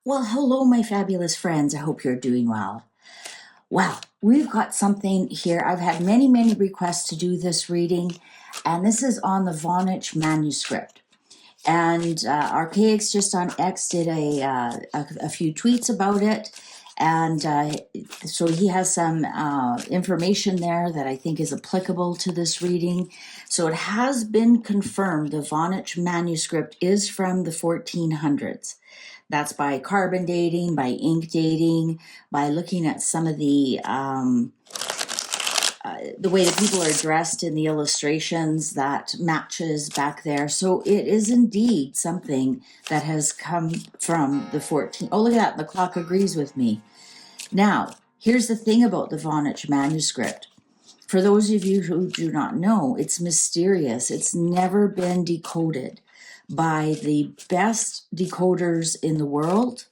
Well, hello, my fabulous friends. I hope you're doing well. Well, we've got something here. I've had many, many requests to do this reading, and this is on the Voynich manuscript. And Archaics just on X did a few tweets about it. And so he has some information there that I think is applicable to this reading. So it has been confirmed the Voynich manuscript is from the 1400s. That's by carbon dating, by ink dating, by looking at some of the way that people are dressed in the illustrations that matches back there. So it is indeed something that has come from the 14. Oh, look at that. The clock agrees with me. Now, here's the thing about the Voynich manuscript. For those of you who do not know, it's mysterious. It's never been decoded by the best decoders in the world.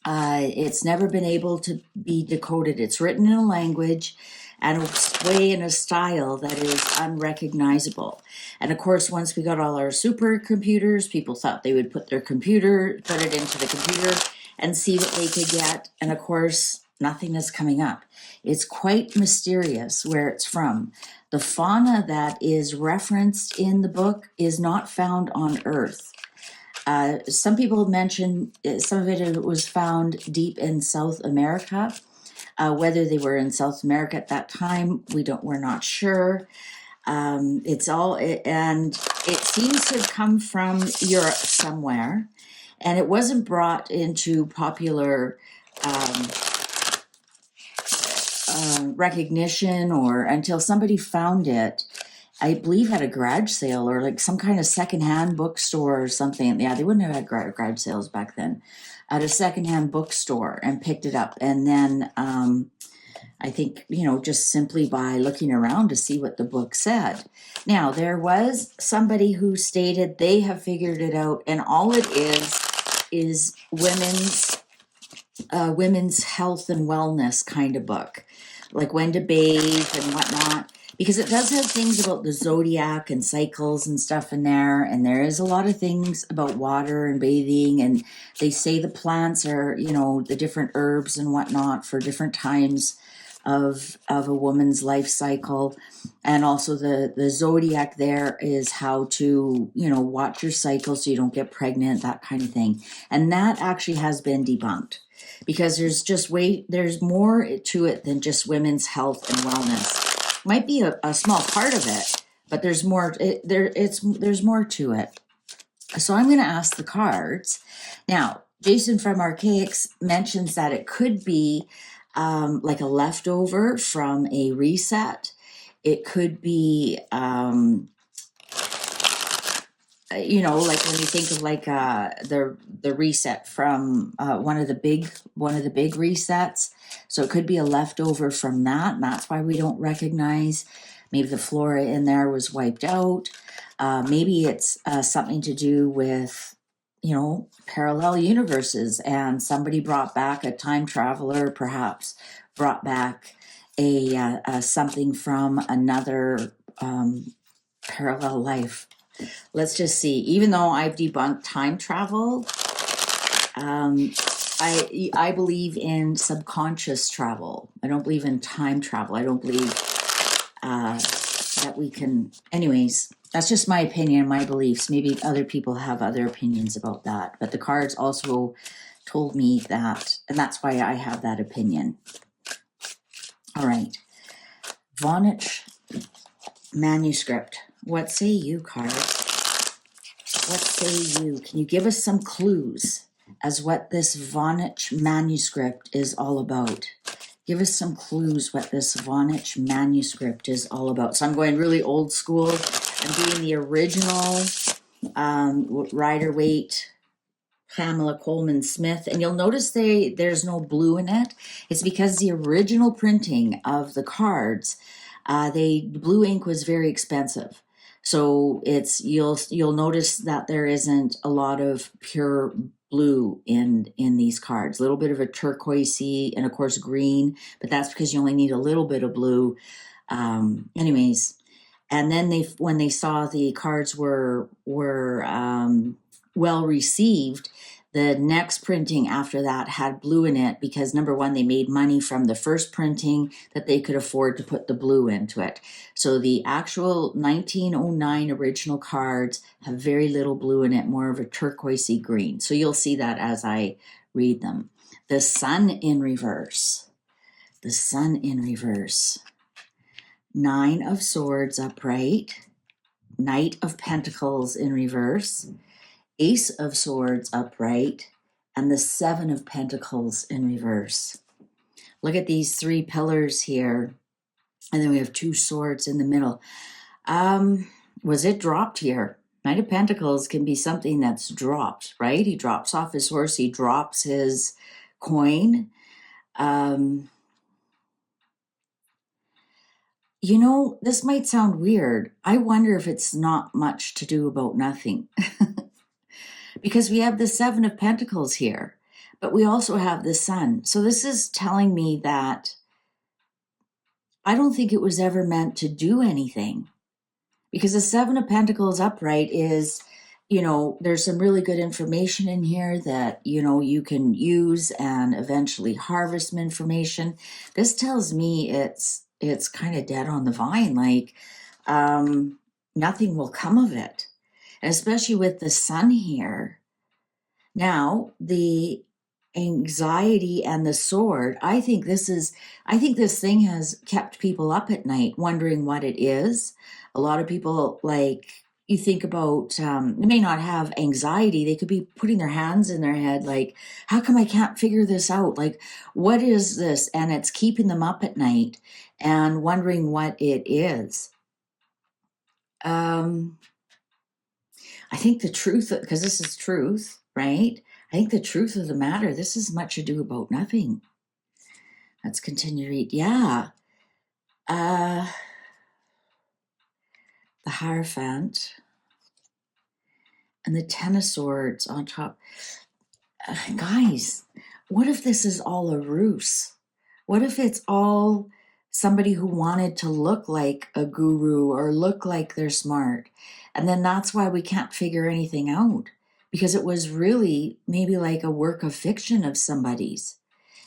It's never been able to be decoded. It's written in a language and it's way in a style that is unrecognizable. And of course, once we got all our supercomputers, people thought they would put it into the computer and see what they could get. And of course, nothing is coming up. It's quite mysterious where it's from. The fauna that is referenced in the book is not found on Earth. Some people mention some of it was found deep in South America. Whether they were in South America at that time, we're not sure. And it seems to have come from Europe somewhere, and it wasn't brought into popular recognition or until somebody found it. I believe at a garage sale or like some kind of secondhand bookstore or something. Yeah, they wouldn't have had garage sales back then. At a secondhand bookstore and picked it up. And then I think, just simply by looking around to see what the book said. Now, there was somebody who stated they have figured it out, and all it is women's health and wellness kind of book, like when to bathe and whatnot. Because it does have things about the zodiac and cycles and stuff in there. And there is a lot of things about water and bathing. And they say the plants are, the different herbs and whatnot for different times of a woman's life cycle. And also the zodiac there is how to, watch your cycle so you don't get pregnant, that kind of thing. And that actually has been debunked. Because there's more to it than just women's health and wellness. Might be a small part of it, but there's more. There's more to it. So I'm going to ask the cards now. Jason from Archaics mentions that it could be like a leftover from a reset. It could be like when you think of like the reset from one of the big resets. So it could be a leftover from that, and that's why we don't recognize. Maybe the flora in there was wiped out. Maybe it's something to do with, parallel universes, and somebody brought back a time traveler, perhaps brought back a something from another parallel life. Let's just see. Even though I've debunked time travel, I believe in subconscious travel. I don't believe in time travel. I don't believe that we can. Anyways, that's just my opinion, my beliefs. Maybe other people have other opinions about that. But the cards also told me that, and that's why I have that opinion. All right. Voynich manuscript. What say you, cards? What say you? Can you give us some clues as what this Voynich manuscript is all about? Give us some clues what this Voynich manuscript is all about. So I'm going really old school. I'm doing the original Rider-Waite Pamela Coleman Smith, and you'll notice there's no blue in it. It's because the original printing of the cards, the blue ink was very expensive. So you'll notice that there isn't a lot of pure blue in these cards. A little bit of a turquoisey and of course green, but that's because you only need a little bit of blue. Anyways, and then when they saw the cards were well received, The next printing after that had blue in it because, number one, they made money from the first printing that they could afford to put the blue into it. So the actual 1909 original cards have very little blue in it, more of a turquoisey green. So you'll see that as I read them. The Sun in reverse. The Sun in reverse. 9 of Swords upright. Knight of Pentacles in reverse. Ace of Swords upright, and the 7 of Pentacles in reverse. Look at these 3 pillars here, and then we have 2 swords in the middle. Was it dropped here? Knight of Pentacles can be something that's dropped, right? He drops off his horse, he drops his coin. You know, this might sound weird. I wonder if it's not much to do about nothing. Because we have the 7 of Pentacles here, but we also have the Sun. So this is telling me that I don't think it was ever meant to do anything. Because the 7 of Pentacles upright is, you know, there's some really good information in here that, you know, you can use and eventually harvest some information. This tells me it's kind of dead on the vine, like nothing will come of it. And especially with the Sun here. Now, the anxiety and the sword, I think this thing has kept people up at night wondering what it is. A lot of people, like, you think about, they may not have anxiety. They could be putting their hands in their head, like, how come I can't figure this out? Like, what is this? And it's keeping them up at night and wondering what it is. I think the truth, because this is truth, right? I think the truth of the matter, this is much ado about nothing. Let's continue to read. Yeah. The Hierophant and the 10 of Swords on top. Guys, what if this is all a ruse? What if it's all somebody who wanted to look like a guru or look like they're smart? And then that's why we can't figure anything out, because it was really maybe like a work of fiction of somebody's.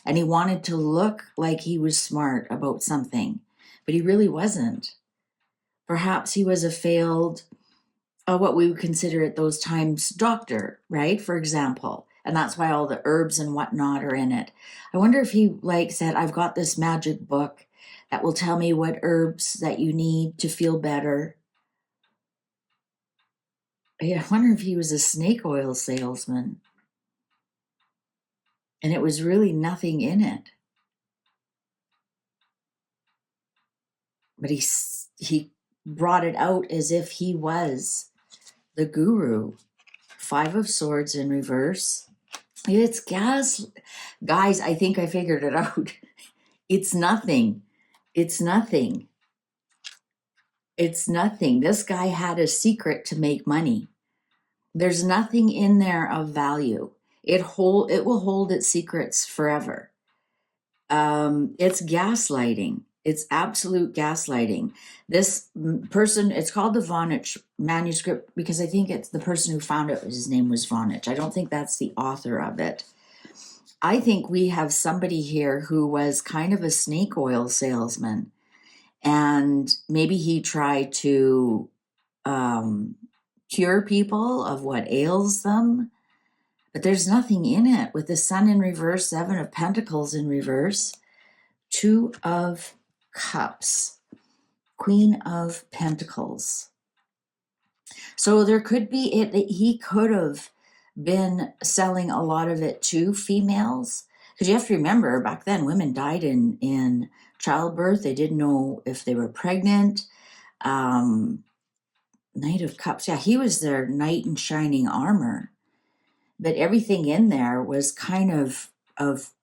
And he wanted to look like he was smart about something, but he really wasn't. Perhaps he was a failed, what we would consider at those times, doctor, right? For example. And that's why all the herbs and whatnot are in it. I wonder if he said, I've got this magic book that will tell me what herbs that you need to feel better. I wonder if he was a snake oil salesman. And it was really nothing in it. But he brought it out as if he was the guru. 5 of Swords in reverse. It's gas. Guys, I think I figured it out. It's nothing. It's nothing. It's nothing. This guy had a secret to make money. There's nothing in there of value. It will hold its secrets forever. It's gaslighting. It's absolute gaslighting. This person, it's called the Voynich Manuscript because I think it's the person who found it, his name was Voynich. I don't think that's the author of it. I think we have somebody here who was kind of a snake oil salesman, and maybe he tried to cure people of what ails them, but there's nothing in it. With the Sun in reverse, 7 of Pentacles in reverse, 2 of Cups, Queen of Pentacles. So there could be he could have been selling a lot of it to females, because you have to remember back then women died in childbirth. They didn't know if they were pregnant. Knight of Cups, yeah, he was their knight in shining armor, but everything in there was kind of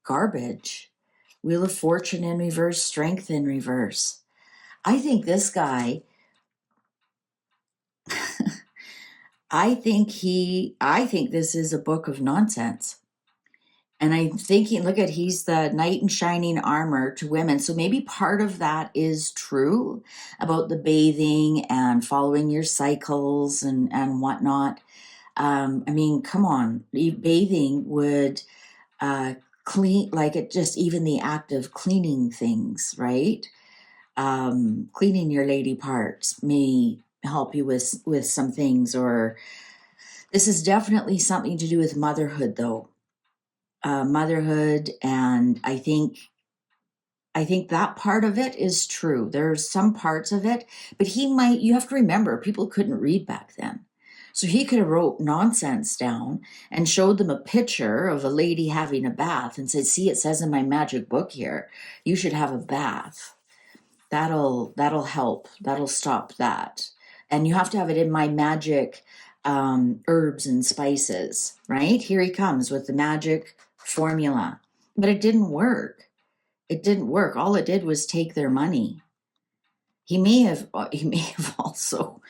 garbage. Wheel of Fortune in reverse, Strength in reverse. I think this guy, I think this is a book of nonsense. And I'm thinking, he's the knight in shining armor to women. So maybe part of that is true about the bathing and following your cycles and whatnot. I mean, come on, bathing would clean, like it just even the act of cleaning things, right? Cleaning your lady parts may help you with some things. Or this is definitely something to do with motherhood, though. Motherhood, and I think that part of it is true. There's some parts of it, but you have to remember, people couldn't read back then. So he could have wrote nonsense down and showed them a picture of a lady having a bath and said, see, it says in my magic book here, you should have a bath. That'll help. That'll stop that. And you have to have it in my magic herbs and spices, right? Here he comes with the magic formula. But it didn't work. It didn't work. All it did was take their money. He may have also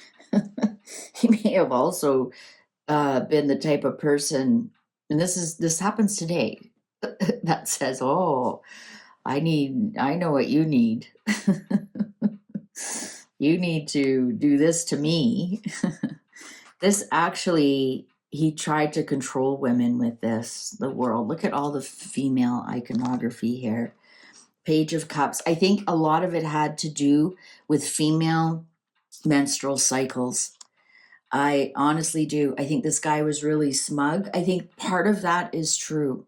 been the type of person, and this happens today, that says, "Oh, I know what you need. You need to do this to me." This actually, he tried to control women with this, the world. Look at all the female iconography here. Page of Cups. I think a lot of it had to do with female menstrual cycles. I honestly do. I think this guy was really smug. I think part of that is true.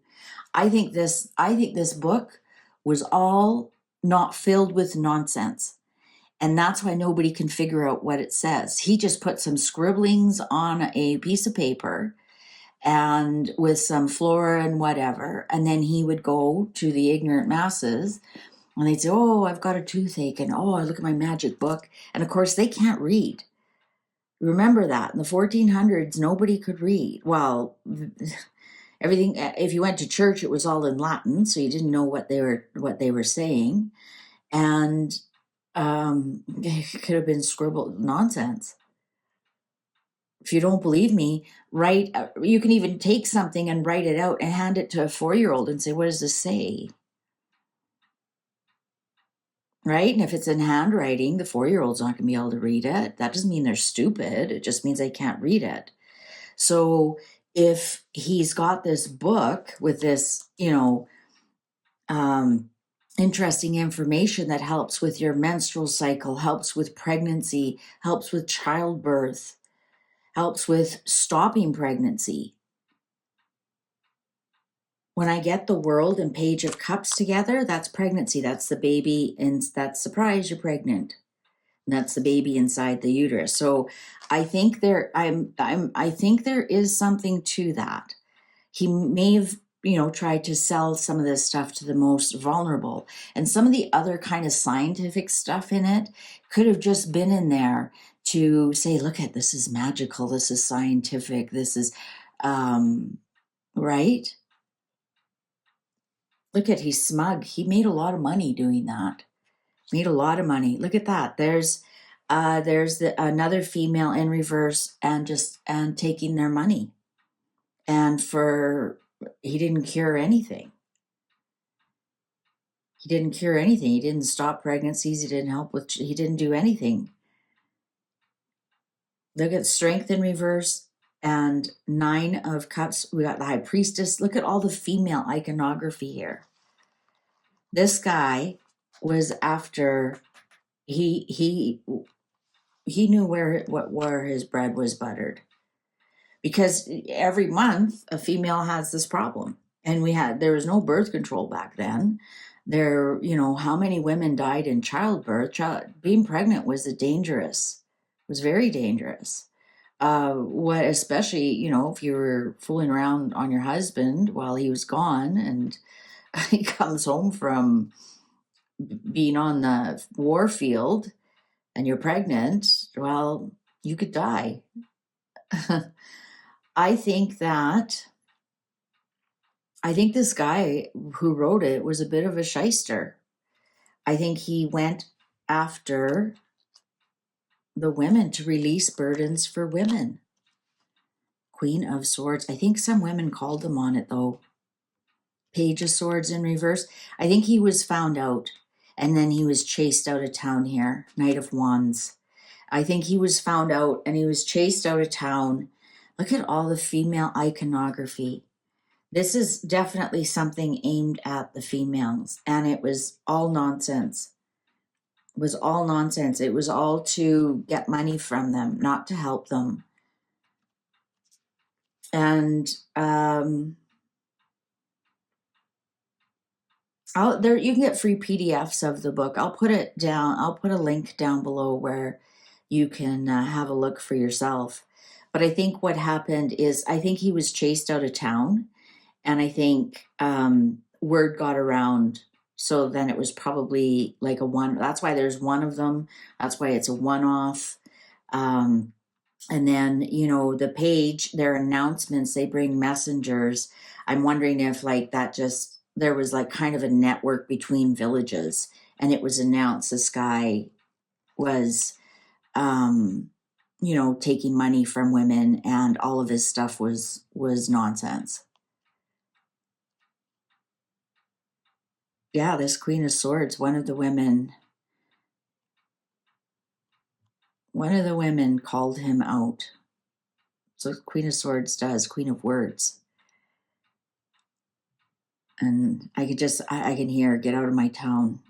I think this book was all not filled with nonsense. And that's why nobody can figure out what it says. He just put some scribblings on a piece of paper and with some flora and whatever. And then he would go to the ignorant masses and they'd say, oh, I've got a toothache. And oh, I look at my magic book. And of course, they can't read. Remember that in the 1400s, nobody could read. Well, everything, if you went to church, it was all in Latin. So you didn't know what they were saying. And it could have been scribbled nonsense. If you don't believe me, you can even take something and write it out and hand it to a 4-year-old and say, what does this say? Right? And if it's in handwriting, the 4-year-old's not going to be able to read it. That doesn't mean they're stupid. It just means they can't read it. So if he's got this book with this, interesting information that helps with your menstrual cycle, helps with pregnancy, helps with childbirth, helps with stopping pregnancy. When I get the World and Page of Cups together, that's pregnancy. That's the baby, and that's surprise, you're pregnant. And that's the baby inside the uterus. So I think I think there is something to that. He may have, tried to sell some of this stuff to the most vulnerable. And some of the other kind of scientific stuff in it could have just been in there to say, look at, this is magical, this is scientific, this is, right? Look at, he's smug. He made a lot of money doing that. Made a lot of money. Look at that. There's another female in reverse and taking their money. And he didn't cure anything. He didn't cure anything. He didn't stop pregnancies. He didn't do anything. Look at Strength in reverse and 9 of Cups. We got the High Priestess. Look at all the female iconography here. This guy was after, he knew where his bread was buttered. Because every month a female has this problem. And there was no birth control back then. How many women died in childbirth? Being pregnant was very dangerous. Especially, if you were fooling around on your husband while he was gone and he comes home from being on the war field and you're pregnant, well, you could die. I think this guy who wrote it was a bit of a shyster. I think he went after the women to release burdens for women. Queen of Swords. I think some women called him on it, though. Page of Swords in reverse. I think he was found out, and then he was chased out of town here. Knight of Wands. I think he was found out, and he was chased out of town. Look at all the female iconography. This is definitely something aimed at the females, and it was all nonsense. It was all nonsense. It was all to get money from them, not to help them. And there you can get free PDFs of the book. I'll put it down. I'll put a link down below where you can have a look for yourself. But I think what happened is I think he was chased out of town, and I think word got around. So then it was probably like a one. That's why there's one of them. That's why it's a one-off. And then, you know, the page, their announcements, they bring messengers. I'm wondering if like that just, there was like kind of a network between villages, and it was announced this guy was, you know, taking money from women, and all of his stuff was nonsense. Yeah, this Queen of Swords, one of the women called him out. So Queen of Swords does, Queen of Words. And I could just, I can hear, get out of my town.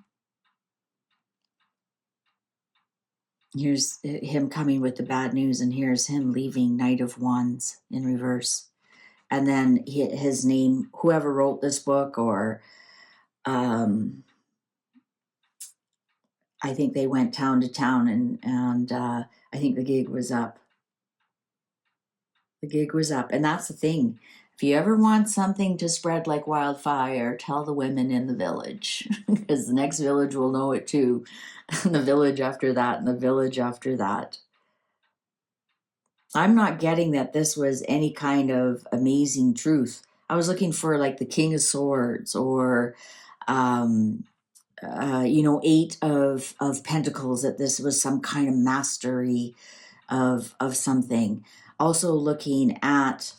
Here's him coming with the bad news, and here's him leaving, Knight of Wands in reverse. And then his name, whoever wrote this book, or I think they went town to town, and I think the gig was up. The gig was up. And that's the thing. If you ever want something to spread like wildfire, tell the women in the village, because the next village will know it too. And the village after that, and the village after that. I'm not getting that this was any kind of amazing truth. I was looking for like the King of Swords, or you know, Eight of Pentacles, that this was some kind of mastery of something. Also looking at,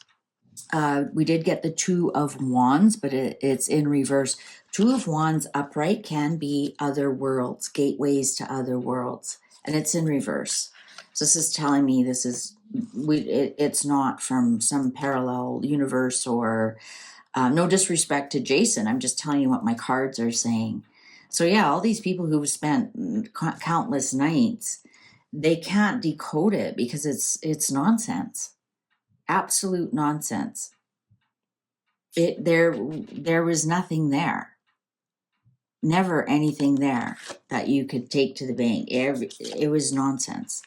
we did get the Two of Wands, but it's in reverse. Two of Wands upright can be other worlds, gateways to other worlds, and it's in reverse. So this is telling me this is, it's not from some parallel universe, or no disrespect to Jason. I'm just telling you what my cards are saying. So yeah, all these people who've spent countless nights, they can't decode it because it's nonsense. Absolute nonsense. There was nothing there. Never anything there that you could take to the bank. It was nonsense.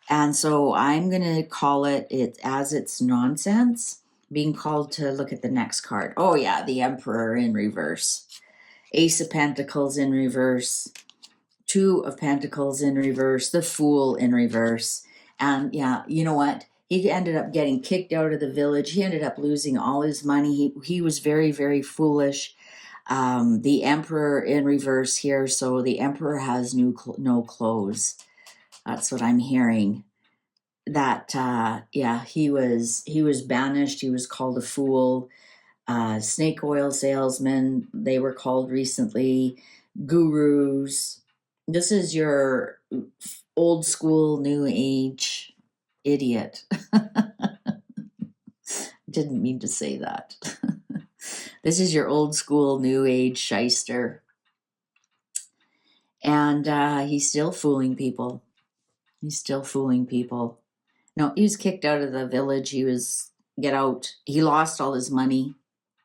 And so I'm going to call it as it's nonsense, being called to look at the next card. Oh yeah, the Emperor in reverse. Ace of Pentacles in reverse. Two of Pentacles in reverse. The Fool in reverse. And yeah, you know what? He ended up getting kicked out of the village. He ended up losing all his money. He was very, very foolish. The Emperor in reverse here. So the Emperor has no clothes. That's what I'm hearing. That yeah, he was banished. He was called a fool. Snake oil salesman, they were called recently. Gurus. This is your old school, new age idiot. Didn't mean to say that. This is your old school, new age shyster. And he's still fooling people. He's still fooling people. No, he was kicked out of the village. Get out. He lost all his money.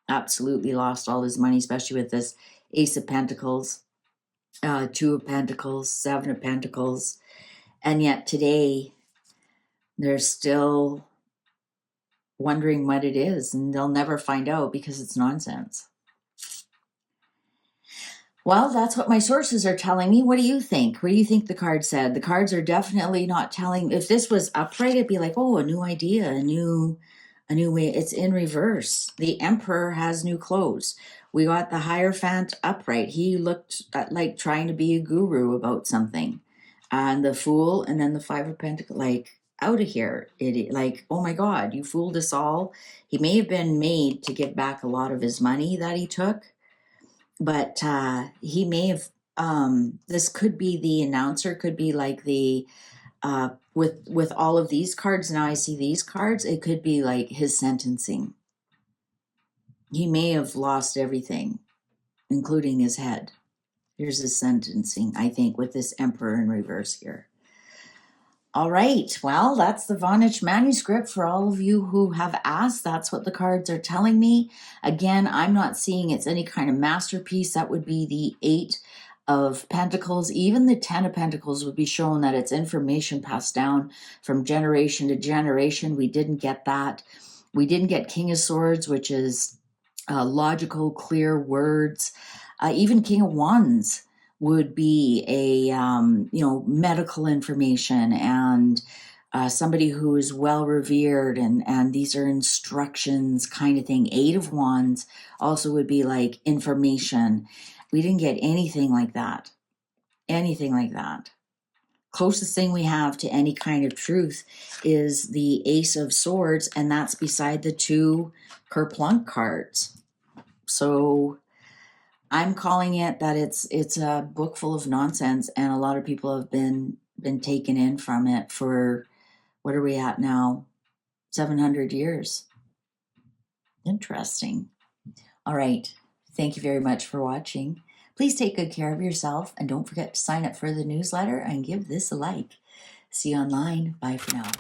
Absolutely lost all his money, especially with this Ace of Pentacles, Two of Pentacles, Seven of Pentacles. And yet today, they're still wondering what it is, and they'll never find out because it's nonsense. Well, that's what my sources are telling me. What do you think? What do you think the card said? The cards are definitely not telling. If this was upright, it'd be like, oh, a new idea, a new way. It's in reverse. The Emperor has new clothes. We got the Hierophant upright. He looked like trying to be a guru about something. And the Fool, and then the Five of Pentacles, like, out of here, idiot. Like, oh my God, you fooled us all. He may have been made to give back a lot of his money that he took. But he may have, this could be the announcer, could be like the with all of these cards, now I see these cards, it could be like his sentencing. He may have lost everything, including his head. Here's his sentencing, I think, with this Emperor in reverse here. All right, well, that's the Voynich manuscript for all of you who have asked. That's what the cards are telling me. Again, I'm not seeing it's any kind of masterpiece. That would be the 8 of Pentacles. Even the 10 of Pentacles would be showing that it's information passed down from generation to generation. We didn't get that. We didn't get King of Swords, which is logical, clear words. Even King of Wands would be a medical information and somebody who is well revered, and these are instructions kind of thing. 8 of Wands also would be like information. We didn't get anything like that. Closest thing we have to any kind of truth is the Ace of Swords, and that's beside the 2 Kerplunk cards. So I'm calling it that it's a book full of nonsense, and a lot of people have been taken in from it for, what are we at now? 700 years. Interesting. All right. Thank you very much for watching. Please take good care of yourself, and don't forget to sign up for the newsletter and give this a like. See you online. Bye for now.